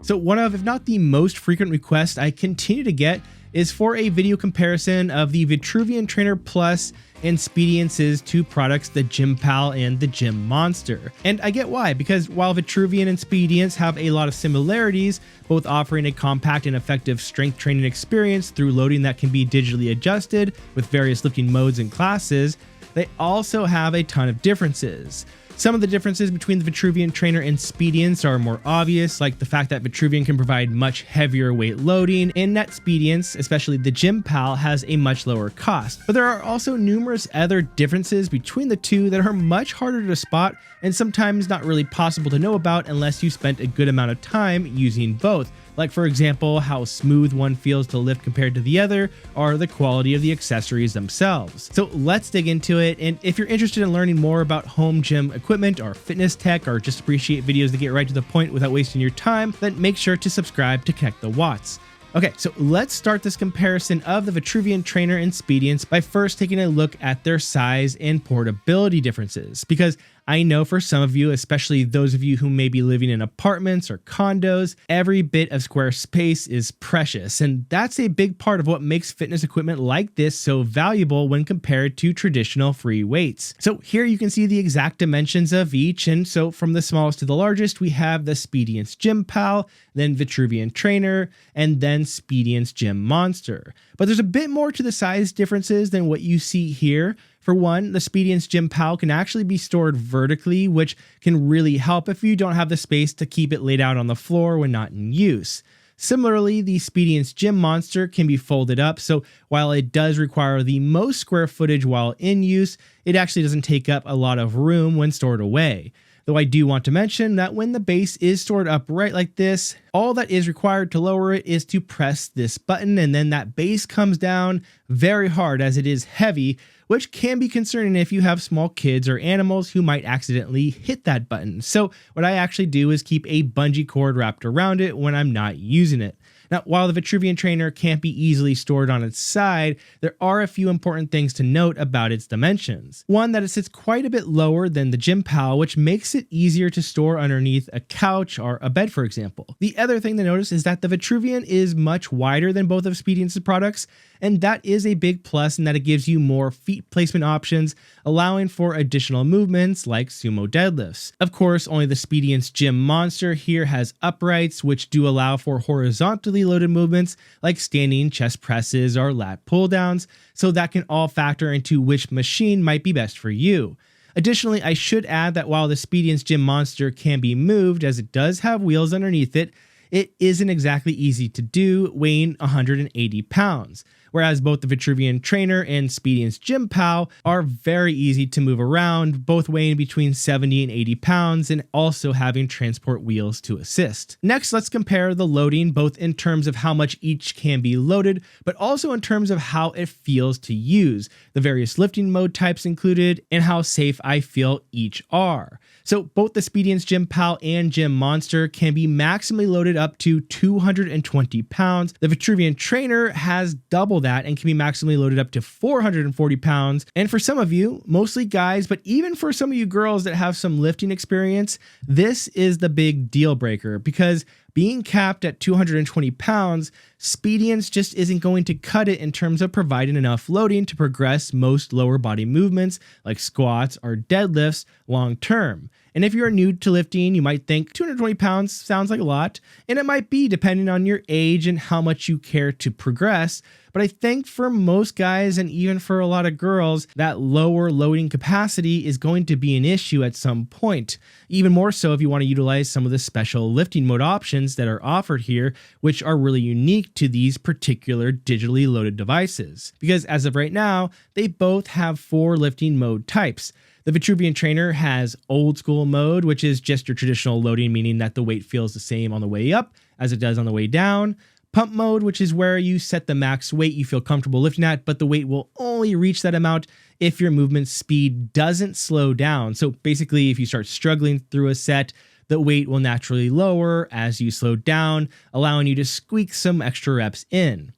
So one of, if not the most frequent requests I continue to get is for a video comparison of the Vitruvian Trainer Plus and Speediance's two products, the Gym Pal and the Gym Monster. And I get why, because while Vitruvian and Speediance have a lot of similarities, both offering a compact and effective strength training experience through loading that can be digitally adjusted with various lifting modes and classes, they also have a ton of differences. Some of the differences between the Vitruvian Trainer and Speediance are more obvious, like the fact that Vitruvian can provide much heavier weight loading, and that Speediance, especially the Gym Pal, has a much lower cost. But there are also numerous other differences between the two that are much harder to spot and sometimes not really possible to know about unless you spent a good amount of time using both. Like, for example, how smooth one feels to lift compared to the other, or the quality of the accessories themselves. So let's dig into it, and if you're interested in learning more about home gym equipment or fitness tech, or just appreciate videos that get right to the point without wasting your time, then make sure to subscribe to Connect the Watts. Okay, so let's start this comparison of the Vitruvian Trainer and Speediance by first taking a look at their size and portability differences, because I know for some of you, especially those of you who may be living in apartments or condos, every bit of square space is precious, and that's a big part of what makes fitness equipment like this so valuable when compared to traditional free weights. So here you can see the exact dimensions of each, and so from the smallest to the largest, we have the Speediance Gym Pal, then Vitruvian Trainer, and then Speediance Gym Monster. But there's a bit more to the size differences than what you see here. For one, the Speediance Gym Pal can actually be stored vertically, which can really help if you don't have the space to keep it laid out on the floor when not in use. Similarly, the Speediance Gym Monster can be folded up, so while it does require the most square footage while in use, it actually doesn't take up a lot of room when stored away. Though I do want to mention that when the base is stored upright like this, all that is required to lower it is to press this button, and then that base comes down very hard as it is heavy, which can be concerning if you have small kids or animals who might accidentally hit that button. So what I actually do is keep a bungee cord wrapped around it when I'm not using it. Now, while the Vitruvian Trainer can't be easily stored on its side, there are a few important things to note about its dimensions. One, that it sits quite a bit lower than the Gym Pal, which makes it easier to store underneath a couch or a bed, for example. The other thing to notice is that the Vitruvian is much wider than both of Speediance's products, and that is a big plus in that it gives you more feet placement options, allowing for additional movements like sumo deadlifts. Of course, only the Speediance Gym Monster here has uprights, which do allow for horizontally loaded movements like standing chest presses or lat pull downs, so that can all factor into which machine might be best for you. Additionally, I should add that while the Speediance Gym Monster can be moved, as it does have wheels underneath it, it isn't exactly easy to do, weighing 180 pounds. Whereas both the Vitruvian Trainer and Speediance Gym Pal are very easy to move around, both weighing between 70 and 80 pounds and also having transport wheels to assist. Next, let's compare the loading, both in terms of how much each can be loaded, but also in terms of how it feels to use, the various lifting mode types included, and how safe I feel each are. So both the Speediance Gym Pal and Gym Monster can be maximally loaded up to 220 pounds. The Vitruvian Trainer has double that and can be maximally loaded up to 440 pounds. And for some of you, mostly guys, but even for some of you girls that have some lifting experience, this is the big deal breaker, because being capped at 220 pounds, Speediance just isn't going to cut it in terms of providing enough loading to progress most lower body movements like squats or deadlifts long term. And if you're new to lifting, you might think 220 pounds sounds like a lot, and it might be depending on your age and how much you care to progress. But I think for most guys and even for a lot of girls, that lower loading capacity is going to be an issue at some point. Even more so if you want to utilize some of the special lifting mode options that are offered here, which are really unique to these particular digitally loaded devices. Because as of right now, they both have 4 lifting mode types. The Vitruvian Trainer has old school mode, which is just your traditional loading, meaning that the weight feels the same on the way up as it does on the way down. Pump mode, which is where you set the max weight you feel comfortable lifting at, but the weight will only reach that amount if your movement speed doesn't slow down. So basically, if you start struggling through a set, the weight will naturally lower as you slow down, allowing you to squeak some extra reps in.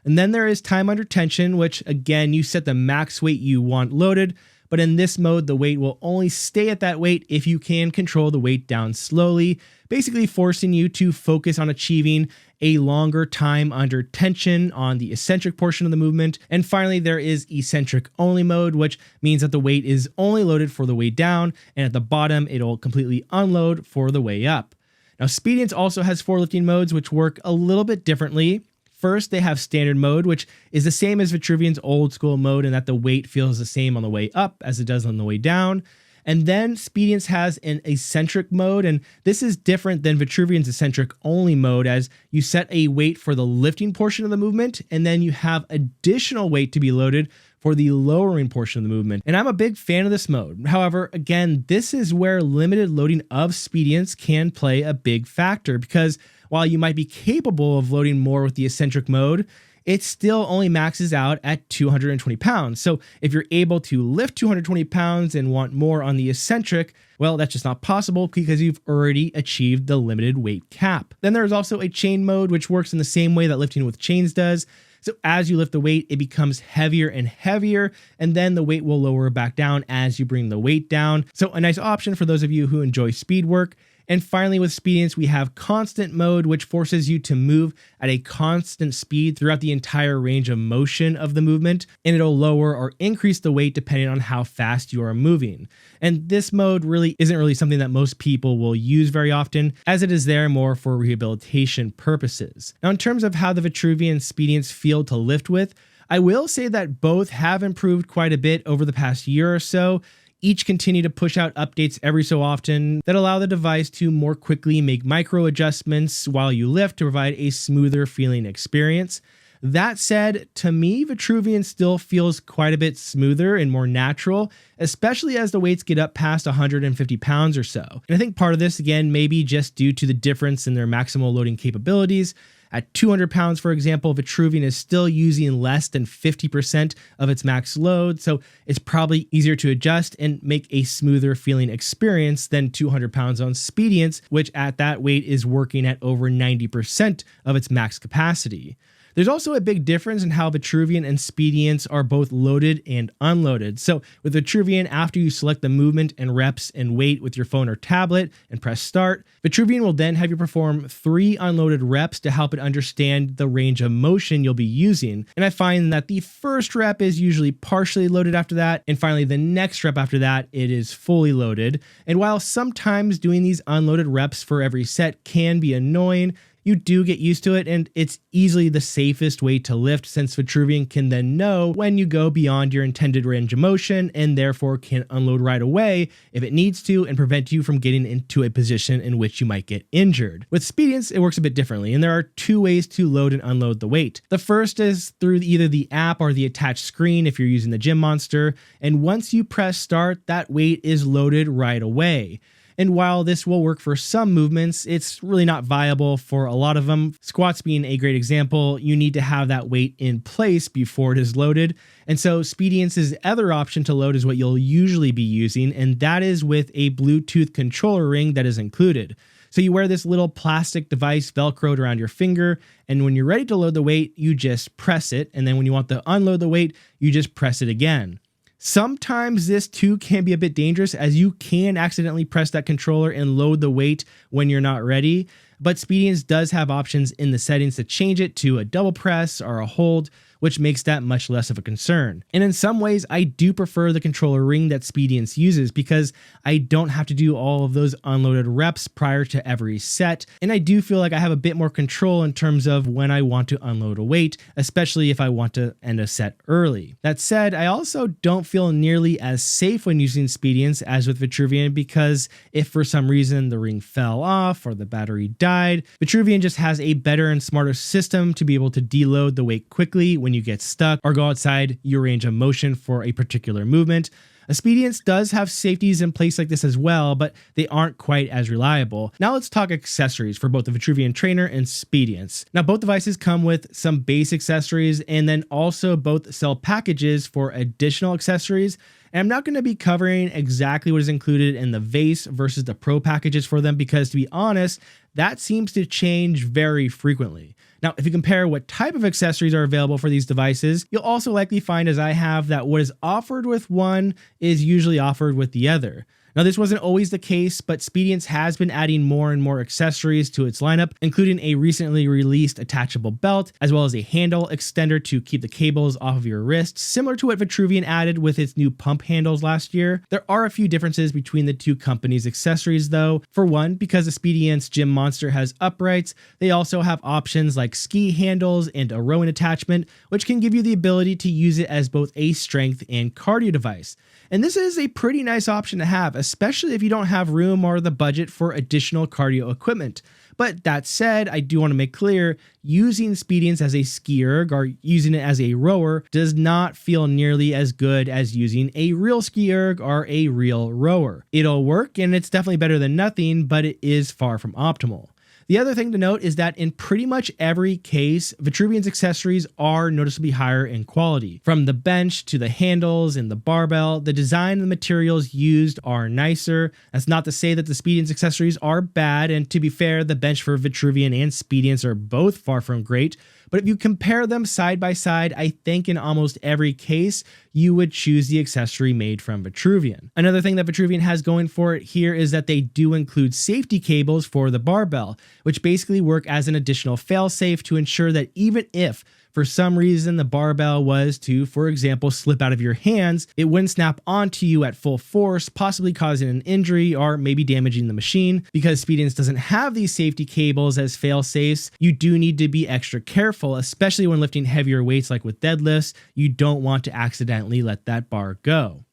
And then there is time under tension, which again, you set the max weight you want loaded, but in this mode, the weight will only stay at that weight if you can control the weight down slowly, basically forcing you to focus on achieving a longer time under tension on the eccentric portion of the movement. And finally, there is eccentric only mode, which means that the weight is only loaded for the way down, and at the bottom, it'll completely unload for the way up. Now, Speediance also has 4 lifting modes, which work a little bit differently. First, they have standard mode, which is the same as Vitruvian's old school mode in that the weight feels the same on the way up as it does on the way down. And then Speediance has an eccentric mode, and this is different than Vitruvian's eccentric only mode, as you set a weight for the lifting portion of the movement, and then you have additional weight to be loaded for the lowering portion of the movement. And I'm a big fan of this mode. However, again, this is where limited loading of Speediance can play a big factor, because while you might be capable of loading more with the eccentric mode, it still only maxes out at 220 pounds. So if you're able to lift 220 pounds and want more on the eccentric, well, that's just not possible because you've already achieved the limited weight cap. Then there's also a chain mode, which works in the same way that lifting with chains does. So as you lift the weight, it becomes heavier and heavier, and then the weight will lower back down as you bring the weight down. So a nice option for those of you who enjoy speed work. And finally, with Speediance, we have constant mode, which forces you to move at a constant speed throughout the entire range of motion of the movement, and it'll lower or increase the weight depending on how fast you are moving. And this mode really isn't something that most people will use very often, as it is there more for rehabilitation purposes. Now, in terms of how the Vitruvian and Speediance feel to lift with, I will say that both have improved quite a bit over the past year or so. Each continue to push out updates every so often that allow the device to more quickly make micro adjustments while you lift to provide a smoother feeling experience. That said, to me, Vitruvian still feels quite a bit smoother and more natural, especially as the weights get up past 150 pounds or so. And I think part of this, again, may be just due to the difference in their maximal loading capabilities. At 200 pounds, for example, Vitruvian is still using less than 50% of its max load, so it's probably easier to adjust and make a smoother feeling experience than 200 pounds on Speediance, which at that weight is working at over 90% of its max capacity. There's also a big difference in how Vitruvian and Speediance are both loaded and unloaded. So with Vitruvian, after you select the movement and reps and weight with your phone or tablet and press start, Vitruvian will then have you perform 3 unloaded reps to help it understand the range of motion you'll be using. And I find that the first rep is usually partially loaded after that, and finally the next rep after that, it is fully loaded. And while sometimes doing these unloaded reps for every set can be annoying, you do get used to it, and it's easily the safest way to lift, since Vitruvian can then know when you go beyond your intended range of motion and therefore can unload right away if it needs to and prevent you from getting into a position in which you might get injured. With Speediance, it works a bit differently, and there are 2 ways to load and unload the weight. The first is through either the app or the attached screen if you're using the Gym Monster, and once you press start, that weight is loaded right away. And while this will work for some movements, it's really not viable for a lot of them. Squats being a great example, you need to have that weight in place before it is loaded. And so Speediance's other option to load is what you'll usually be using, and that is with a Bluetooth controller ring that is included. So you wear this little plastic device velcroed around your finger, and when you're ready to load the weight, you just press it, and then when you want to unload the weight, you just press it again. Sometimes this too can be a bit dangerous, as you can accidentally press that controller and load the weight when you're not ready, but Speediance does have options in the settings to change it to a double press or a hold, which makes that much less of a concern. And in some ways, I do prefer the controller ring that Speediance uses, because I don't have to do all of those unloaded reps prior to every set, and I do feel like I have a bit more control in terms of when I want to unload a weight, especially if I want to end a set early. That said, I also don't feel nearly as safe when using Speediance as with Vitruvian, because if for some reason the ring fell off or the battery died, Vitruvian just has a better and smarter system to be able to deload the weight quickly when you get stuck or go outside your range of motion for a particular movement. Speediance does have safeties in place like this as well, but they aren't quite as reliable. Now let's talk accessories for both the Vitruvian Trainer and Speediance. Now both devices come with some base accessories, and then also both sell packages for additional accessories. And I'm not going to be covering exactly what is included in the Vase versus the Pro packages for them, because to be honest, that seems to change very frequently. Now, if you compare what type of accessories are available for these devices, you'll also likely find, as I have, that what is offered with one is usually offered with the other. Now, this wasn't always the case, but Speediance has been adding more and more accessories to its lineup, including a recently released attachable belt, as well as a handle extender to keep the cables off of your wrist, similar to what Vitruvian added with its new pump handles last year. There are a few differences between the two companies' accessories though. For one, because the Speediance Gym Monster has uprights, they also have options like ski handles and a rowing attachment, which can give you the ability to use it as both a strength and cardio device. And this is a pretty nice option to have, especially if you don't have room or the budget for additional cardio equipment. But that said, I do want to make clear, using Speediance as a ski erg or using it as a rower does not feel nearly as good as using a real ski erg or a real rower. It'll work and it's definitely better than nothing, but it is far from optimal. The other thing to note is that in pretty much every case, Vitruvian's accessories are noticeably higher in quality. From the bench to the handles and the barbell, the design and the materials used are nicer. That's not to say that the Speediance accessories are bad, and to be fair, the bench for Vitruvian and Speediance are both far from great. But if you compare them side by side, I think in almost every case, you would choose the accessory made from Vitruvian. Another thing that Vitruvian has going for it here is that they do include safety cables for the barbell, which basically work as an additional failsafe to ensure that even if for some reason the barbell was to, for example, slip out of your hands, it wouldn't snap onto you at full force, possibly causing an injury or maybe damaging the machine. Because Speediance doesn't have these safety cables as fail-safes, you do need to be extra careful, especially when lifting heavier weights like with deadlifts. You don't want to accidentally let that bar go.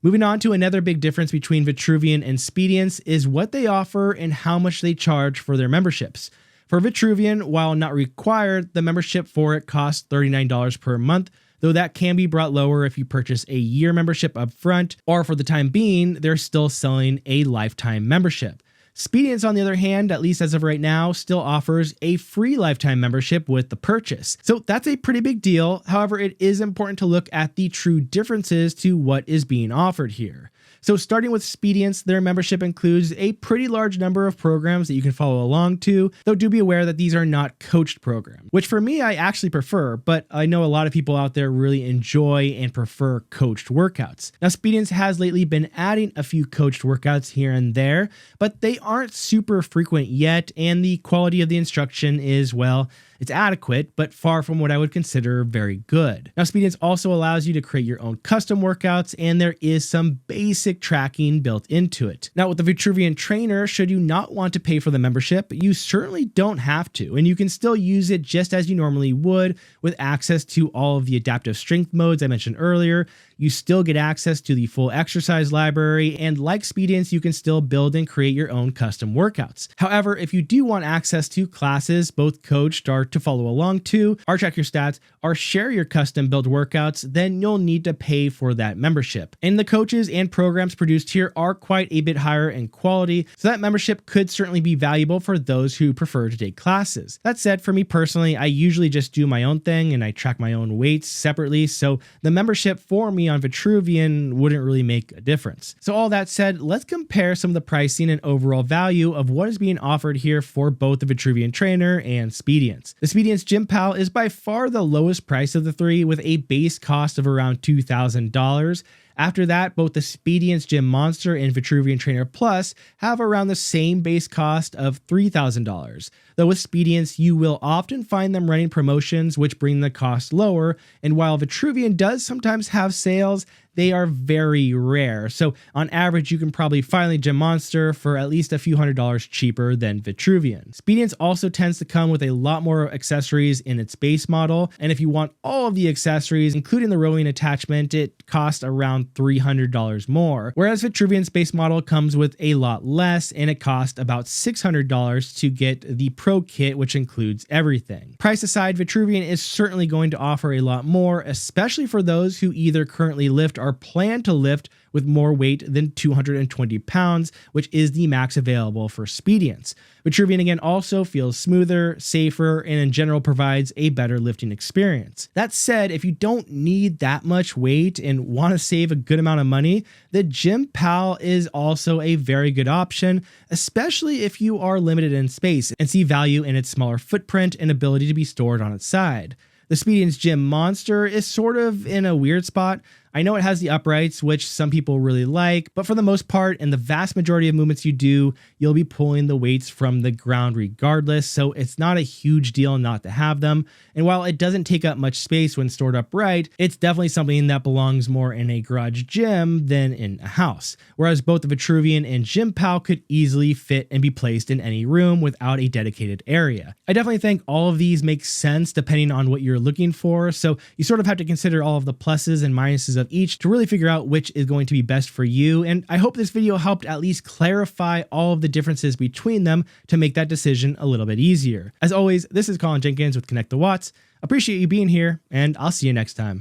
Moving on to another big difference between Vitruvian and Speediance is what they offer and how much they charge for their memberships. For Vitruvian, while not required, the membership for it costs $39 per month, though that can be brought lower if you purchase a year membership up front, or for the time being, they're still selling a lifetime membership. Speediance, on the other hand, at least as of right now, still offers a free lifetime membership with the purchase. So that's a pretty big deal. However, it is important to look at the true differences to what is being offered here. So starting with Speediance, their membership includes a pretty large number of programs that you can follow along to, though do be aware that these are not coached programs, which for me, I actually prefer, but I know a lot of people out there really enjoy and prefer coached workouts. Now, Speediance has lately been adding a few coached workouts here and there, but they aren't super frequent yet, and the quality of the instruction is, well, it's adequate, but far from what I would consider very good. Now, Speediance also allows you to create your own custom workouts, and there is some basic tracking built into it. Now, with the Vitruvian trainer, should you not want to pay for the membership, you certainly don't have to, and you can still use it just as you normally would with access to all of the adaptive strength modes I mentioned earlier. You still get access to the full exercise library, and like Speediance, you can still build and create your own custom workouts. However, if you do want access to classes, both coached or to follow along to, or track your stats, or share your custom built workouts, then you'll need to pay for that membership. And the coaches and programs produced here are quite a bit higher in quality, so that membership could certainly be valuable for those who prefer to take classes. That said, for me personally, I usually just do my own thing and I track my own weights separately, so the membership for me on Vitruvian wouldn't really make a difference. So all that said, let's compare some of the pricing and overall value of what is being offered here for both the Vitruvian trainer and Speediance. The Speediance Gym Pal is by far the lowest price of the three, with a base cost of around $2,000. After that, both the Speediance Gym Monster and Vitruvian Trainer Plus have around the same base cost of $3,000. Though with Speediance, you will often find them running promotions which bring the cost lower, and while Vitruvian does sometimes have sales, they are very rare. So on average, you can probably find a Gym Monster for at least a few $100s cheaper than Vitruvian. Speediance also tends to come with a lot more accessories in its base model, and if you want all of the accessories, including the rowing attachment, it costs around $300 more, whereas Vitruvian's base model comes with a lot less, and it costs about $600 to get the Pro Kit, which includes everything. Price aside, Vitruvian is certainly going to offer a lot more, especially for those who either currently lift or plan to lift with more weight than 220 pounds, which is the max available for Speediance. Vitruvian again also feels smoother, safer, and in general provides a better lifting experience. That said, if you don't need that much weight and want to save a good amount of money, the GymPal is also a very good option, especially if you are limited in space and see value in its smaller footprint and ability to be stored on its side. The Speediance Gym Monster is sort of in a weird spot. I know it has the uprights, which some people really like, but for the most part, in the vast majority of movements you do, you'll be pulling the weights from the ground regardless, so it's not a huge deal not to have them. And while it doesn't take up much space when stored upright, it's definitely something that belongs more in a garage gym than in a house. Whereas both the Vitruvian and GymPal could easily fit and be placed in any room without a dedicated area. I definitely think all of these make sense depending on what you're looking for, so you sort of have to consider all of the pluses and minuses of each to really figure out which is going to be best for you. And I hope this video helped at least clarify all of the differences between them to make that decision a little bit easier. As always, this is Colin Jenkins with Connect the Watts. Appreciate you being here, and I'll see you next time.